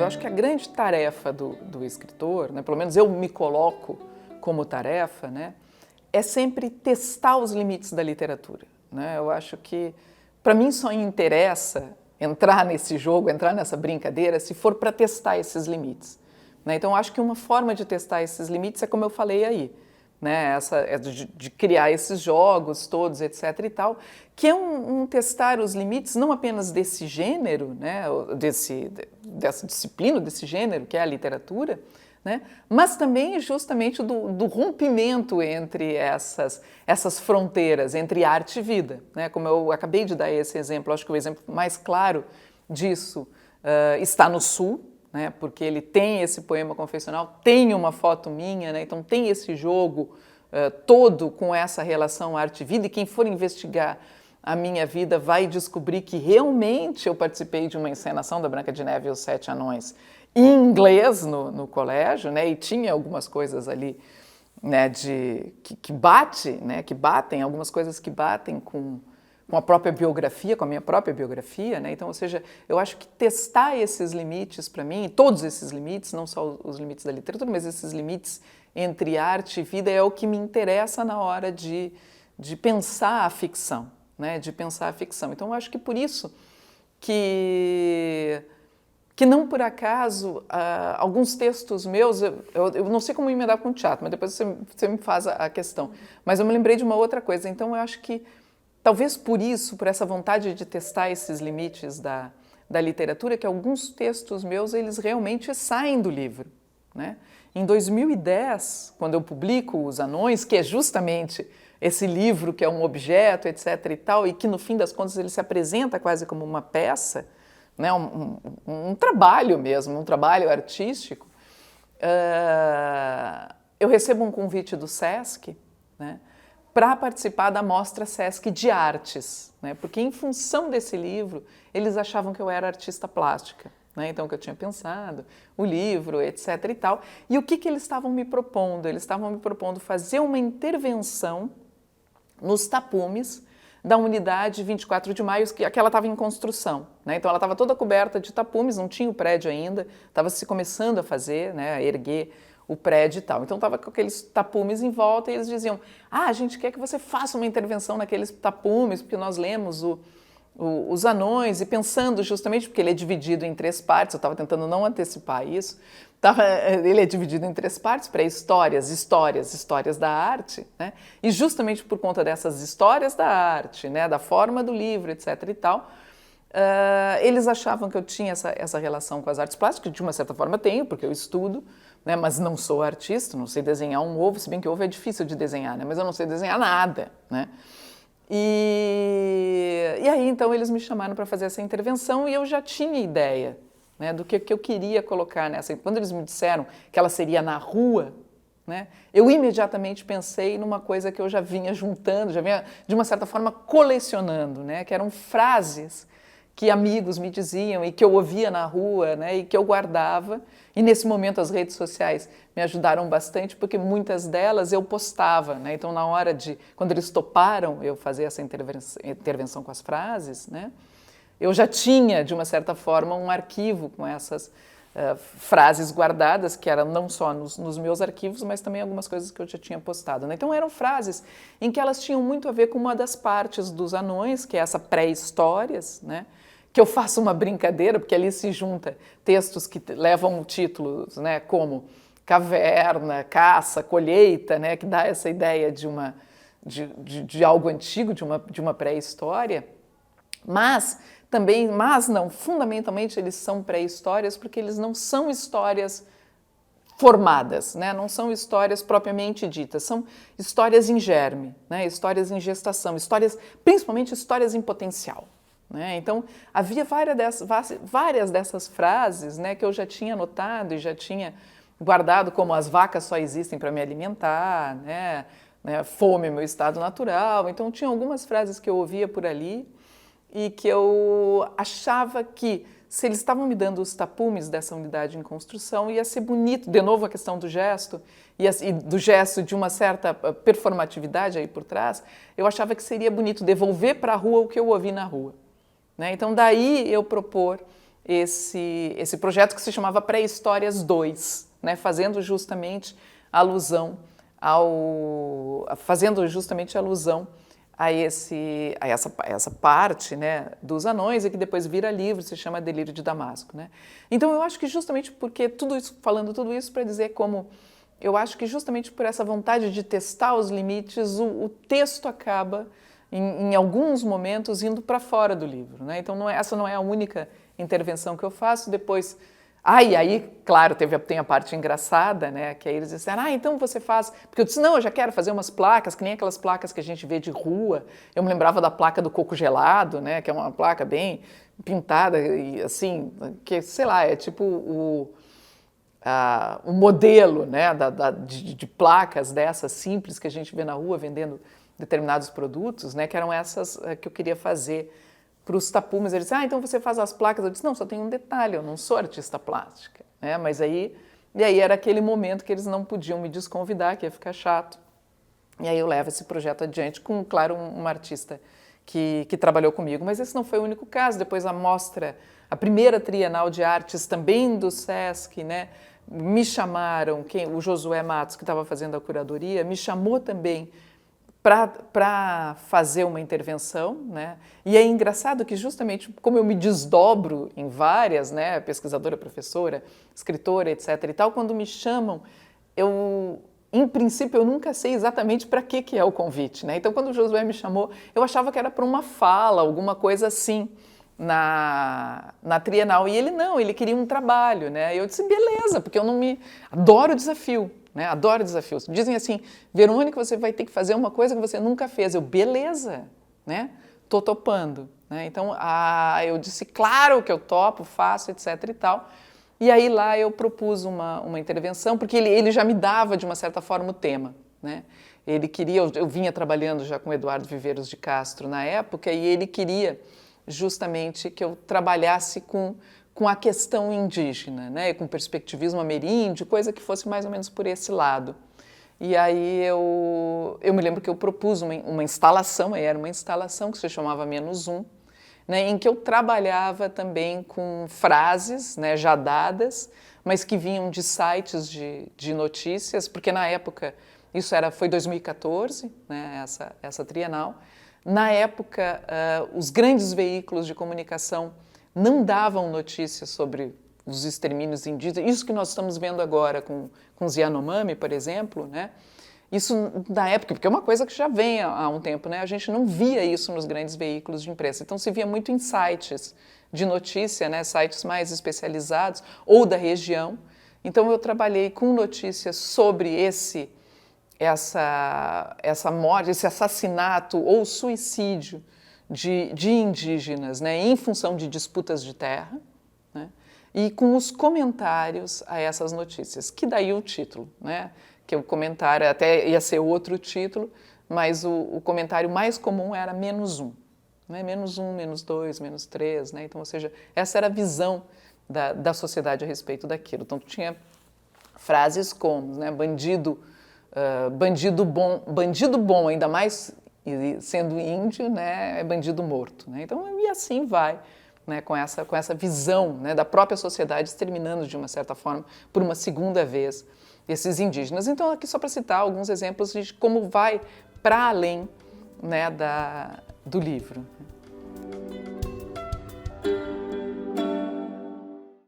Eu acho que a grande tarefa do escritor, né, pelo menos eu me coloco como tarefa, né, é sempre testar os limites da literatura. Né? Eu acho que, para mim, só interessa entrar nesse jogo, entrar nessa brincadeira, se for para testar esses limites. Né? Então, eu acho que uma forma de testar esses limites é como eu falei aí, né? de criar esses jogos todos, etc. e tal, que é um testar os limites não apenas desse gênero, né? Dessa disciplina, desse gênero, que é a literatura, né? Mas também justamente do rompimento entre essas fronteiras, entre arte e vida. Né? Como eu acabei de dar esse exemplo, acho que o exemplo mais claro disso está no Sul, né? Porque ele tem esse poema confessional, tem uma foto minha, né? Então tem esse jogo todo com essa relação arte-vida, e quem for investigar a minha vida vai descobrir que realmente eu participei de uma encenação da Branca de Neve e os Sete Anões em inglês no colégio, né? E tinha algumas coisas ali, né, que batem, algumas coisas que batem com a própria biografia, com a minha própria biografia, né? Então, ou seja, eu acho que testar esses limites para mim, todos esses limites, não só os limites da literatura, mas esses limites entre arte e vida é o que me interessa na hora de pensar a ficção, né? De pensar a ficção. Então, eu acho que por isso que não por acaso, alguns textos meus, eu não sei como emendar com o teatro, mas depois você me faz a questão. Mas eu me lembrei de uma outra coisa, então eu acho que talvez por isso, por essa vontade de testar esses limites da literatura, que alguns textos meus, eles realmente saem do livro. Né? Em 2010, quando eu publico Os Anões, que é justamente esse livro que é um objeto, etc. e tal, e que no fim das contas ele se apresenta quase como uma peça, né? um trabalho mesmo, um trabalho artístico, eu recebo um convite do SESC, né? Para participar da Mostra SESC de Artes, né? Porque em função desse livro, eles achavam que eu era artista plástica, né? Então, que eu tinha pensado, o livro, etc. e tal. E o que eles estavam me propondo? Eles estavam me propondo fazer uma intervenção nos tapumes da unidade 24 de maio, que aquela estava em construção. Né? Então, ela estava toda coberta de tapumes, não tinha o prédio ainda, estava se começando a fazer, né, a erguer o prédio e tal. Então, estava com aqueles tapumes em volta e eles diziam: a gente quer que você faça uma intervenção naqueles tapumes, porque nós lemos Os Anões, e pensando justamente, porque ele é dividido em 3 partes, eu estava tentando não antecipar isso, ele é dividido em 3 partes, para histórias da arte, né? E justamente por conta dessas histórias da arte, né, da forma do livro, etc. e tal, eles achavam que eu tinha essa relação com as artes plásticas, que de uma certa forma tenho, porque eu estudo, né, mas não sou artista, não sei desenhar um ovo, se bem que ovo é difícil de desenhar, né, mas eu não sei desenhar nada, né? E aí, então, eles me chamaram para fazer essa intervenção e eu já tinha ideia, né, do que eu queria colocar nessa. Quando eles me disseram que ela seria na rua, né, eu imediatamente pensei numa coisa que eu já vinha juntando, já vinha, de uma certa forma, colecionando, né, que eram frases que amigos me diziam e que eu ouvia na rua, né, e que eu guardava. E nesse momento as redes sociais me ajudaram bastante, porque muitas delas eu postava, né? Então, na hora quando eles toparam eu fazer essa intervenção com as frases, né, eu já tinha, de uma certa forma, um arquivo com essas frases guardadas, que eram não só nos meus arquivos, mas também algumas coisas que eu já tinha postado. Né? Então, eram frases em que elas tinham muito a ver com uma das partes dos Anões, que é essa pré-histórias, né? Que eu faço uma brincadeira, porque ali se junta textos que levam títulos, né, como Caverna, Caça, Colheita, né, que dá essa ideia de algo antigo, de uma pré-história, mas fundamentalmente eles são pré-histórias porque eles não são histórias formadas, né? Não são histórias propriamente ditas, são histórias em germe, né? Histórias em gestação, principalmente histórias em potencial. Né? Então, havia várias dessas frases, né, que eu já tinha anotado e já tinha guardado, como as vacas só existem para me alimentar, né? Fome é meu estado natural. Então, tinha algumas frases que eu ouvia por ali e que eu achava que, se eles estavam me dando os tapumes dessa unidade em construção, ia ser bonito, de novo a questão do gesto, e do gesto de uma certa performatividade aí por trás, eu achava que seria bonito devolver para a rua o que eu ouvi na rua. Né? Então, daí eu propor esse projeto que se chamava Pré-Histórias 2, né, fazendo justamente alusão a essa parte, né, dos anões, e que depois vira livro, se chama Delírio de Damasco, né? Então eu acho que justamente porque falando tudo isso para dizer como eu acho que justamente por essa vontade de testar os limites, o texto acaba em alguns momentos indo para fora do livro, né? Então essa não é a única intervenção que eu faço. Depois e aí, claro, tem a parte engraçada, né, que aí eles disseram, então você faz... Porque eu disse, não, eu já quero fazer umas placas, que nem aquelas placas que a gente vê de rua. Eu me lembrava da placa do coco gelado, né, que é uma placa bem pintada, e assim, que, sei lá, é tipo o modelo, né, de placas dessas simples que a gente vê na rua vendendo determinados produtos, né, que eram essas que eu queria fazer para os tapumes. Eles disseram, então você faz as placas. Eu disse, não, só tem um detalhe, eu não sou artista plástica, né? Mas aí era aquele momento que eles não podiam me desconvidar, que ia ficar chato. E aí eu levo esse projeto adiante com, claro, uma artista que trabalhou comigo. Mas esse não foi o único caso. Depois a primeira Trienal de Artes também do Sesc, né? Me chamaram, o Josué Matos, que estava fazendo a curadoria, me chamou também para fazer uma intervenção, né? E é engraçado que justamente como eu me desdobro em várias, né, pesquisadora, professora, escritora, etc. e tal, quando me chamam, em princípio, eu nunca sei exatamente para que é o convite, né? Então, quando o Josué me chamou, eu achava que era para uma fala, alguma coisa assim, na Trienal. E ele queria um trabalho, né? E eu disse, beleza, porque adoro o desafio. Né? Adoro desafios. Dizem assim, Verônica, você vai ter que fazer uma coisa que você nunca fez. Eu, beleza, né? Tô topando. Né? Então, eu disse, claro que eu topo, faço, etc. e tal. E aí lá eu propus uma intervenção, porque ele já me dava, de uma certa forma, o tema. Né? Ele queria, eu vinha trabalhando já com o Eduardo Viveiros de Castro na época, e ele queria justamente que eu trabalhasse com a questão indígena, né, com perspectivismo ameríndio, coisa que fosse mais ou menos por esse lado. E aí eu me lembro que eu propus uma instalação, era uma instalação que se chamava -1, né, em que eu trabalhava também com frases, né, já dadas, mas que vinham de sites de notícias, porque na época, foi 2014, né, essa Trienal. Na época, os grandes veículos de comunicação não davam notícias sobre os extermínios indígenas, isso que nós estamos vendo agora com os Yanomami, por exemplo, né? Isso na época, porque é uma coisa que já vem há um tempo, né? A gente não via isso nos grandes veículos de imprensa, então se via muito em sites de notícia, né? Sites mais especializados ou da região. Então eu trabalhei com notícias sobre essa morte, esse assassinato ou suicídio de indígenas, né, em função de disputas de terra, né, e com os comentários a essas notícias, que daí o título, né, que o comentário até ia ser outro título, mas o comentário mais comum era -1, né, -1, -2, -3, né, então, ou seja, essa era a visão da sociedade a respeito daquilo. Então, tinha frases como, né, bandido bom, ainda mais sendo índio, né, é bandido morto. Né? Então, e assim vai, né, com essa visão, né, da própria sociedade exterminando, de uma certa forma, por uma segunda vez, esses indígenas. Então, aqui só para citar alguns exemplos de como vai para além, né, do livro.